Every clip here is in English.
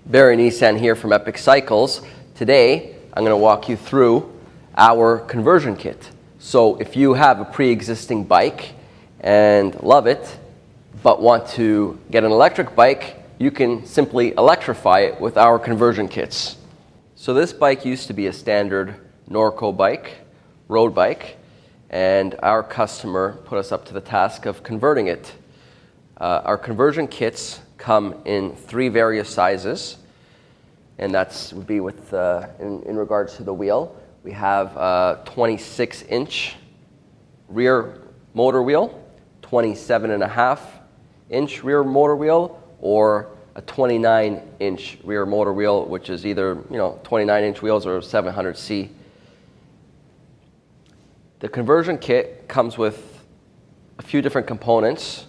Barry Nissan here from Epic Cycles. Today, I'm going to walk you through our conversion kit. So if you have a pre-existing bike and love it, but want to get an electric bike, you can simply electrify it with our conversion kits. So this bike used to be a standard Norco bike, road bike, and our customer put us up to the task of converting it. Our conversion kits come in 3 various sizes, and that's would be with in regards to the wheel. We have a 26-inch rear motor wheel, 27.5-inch rear motor wheel, or a 29-inch rear motor wheel, which is either 29-inch wheels or 700C. The conversion kit comes with a few different components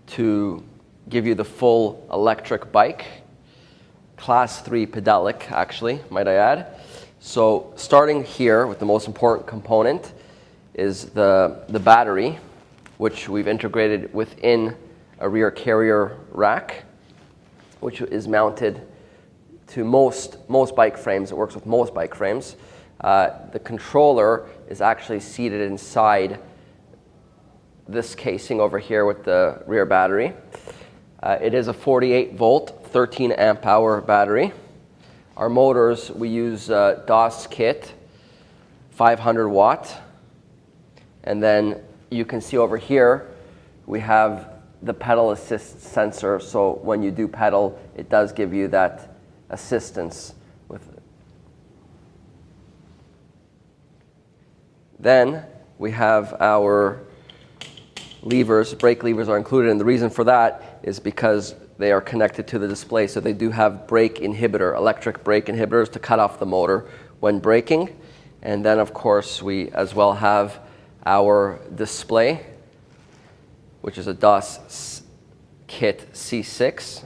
to give you the full electric bike, class 3 pedalic actually, might I add. So starting here with the most important component is the battery, which we've integrated within a rear carrier rack, which is mounted to most bike frames. It works with most bike frames. The controller is actually seated inside this casing over here with the rear battery. It is a 48-volt, 13-amp-hour battery. Our motors, we use DOS kit, 500 watt. And then you can see over here, we have the pedal assist sensor. So when you do pedal, it does give you that assistance with it. Then we have our levers. Brake levers are included, and the reason for that is because they are connected to the display, so they do have brake inhibitor, electric brake inhibitors to cut off the motor when braking. And then of course we as well have our display, which is a DOS kit C6,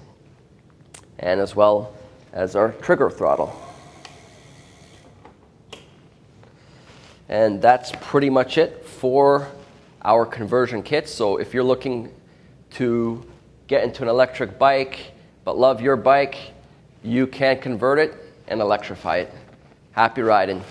and as well as our trigger throttle. And that's pretty much it for our conversion kit. So if you're looking to get into an electric bike but love your bike, you can convert it and electrify it. Happy riding.